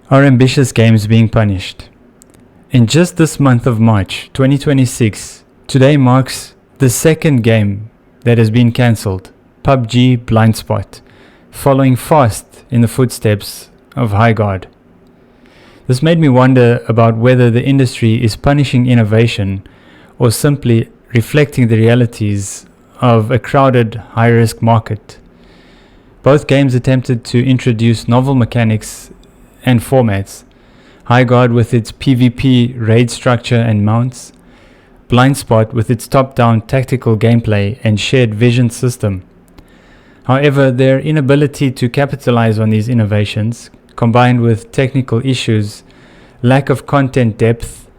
Are ambitious games being punished? In just this month of March 2026, today marks the second game that has been cancelled, PUBG Blindspot, following fast in the footsteps of Highguard. This made me wonder about whether the industry is punishing innovation or simply reflecting the realities of a crowded, high-risk market. Both games attempted to introduce novel mechanics and formats. Highguard with its PvP raid structure and mounts, Blindspot with its top-down tactical gameplay and shared vision system. However, their inability to capitalize on these innovations, combined with technical issues, lack of content depth,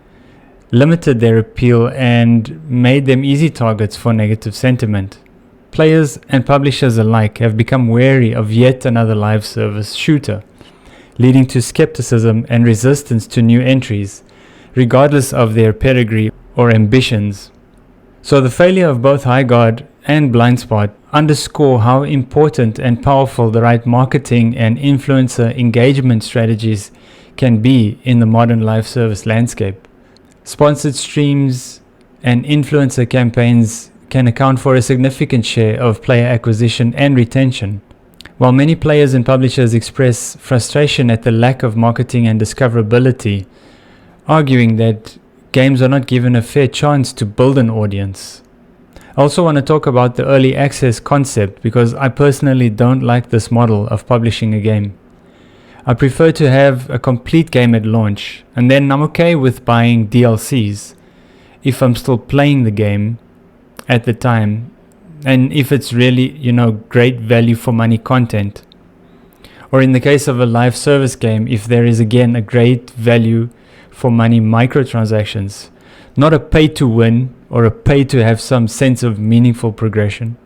limited their appeal and made them easy targets for negative sentiment. Players and publishers alike have become wary of yet another live service shooter, leading to skepticism and resistance to new entries, regardless of their pedigree or ambitions. So the failure of both Highguard and Blindspot underscore how important and powerful the right marketing and influencer engagement strategies can be in the modern live service landscape. Sponsored streams and influencer campaigns can account for a significant share of player acquisition and retention. While many players and publishers express frustration at the lack of marketing and discoverability, arguing that games are not given a fair chance to build an audience. I also want to talk about the early access concept because I personally don't like this model of publishing a game. I prefer to have a complete game at launch, and then I'm okay with buying DLCs if I'm still playing the game at the time, and if it's really, great value for money content. Or in the case of a live service game, if there is again a great value for money microtransactions, not a pay to win or a pay to have some sense of meaningful progression.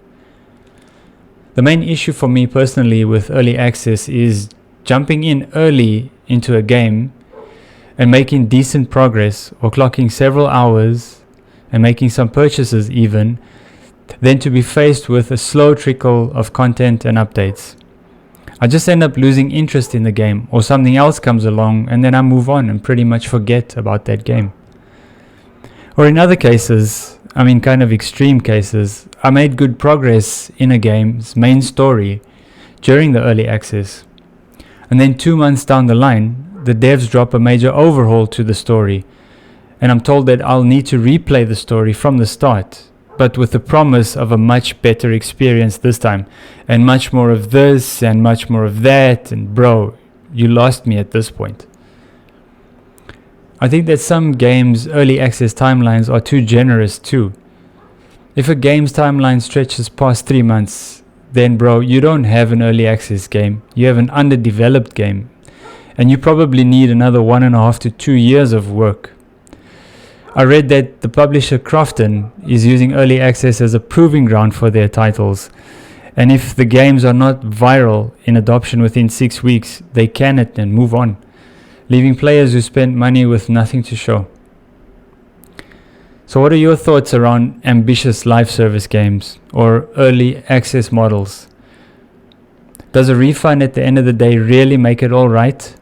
The main issue for me personally with early access is jumping in early into a game and making decent progress or clocking several hours and making some purchases even, then to be faced with a slow trickle of content and updates. I just end up losing interest in the game, or something else comes along and then I move on and pretty much forget about that game. Or in other cases, kind of extreme cases, I made good progress in a game's main story during the early access. And then 2 months down the line, the devs drop a major overhaul to the story, and I'm told that I'll need to replay the story from the start, but with the promise of a much better experience this time, and much more of this and much more of that, and bro, you lost me at this point. I think that some games' early access timelines are too generous too. If a game's timeline stretches past 3 months, then bro, you don't have an early access game, you have an underdeveloped game, and you probably need another 1.5 to 2 years of work. I read that the publisher Krafton is using early access as a proving ground for their titles, and if the games are not viral in adoption within 6 weeks, they can it and move on, leaving players who spent money with nothing to show. So what are your thoughts around ambitious live service games or early access models? Does a refund at the end of the day really make it all right?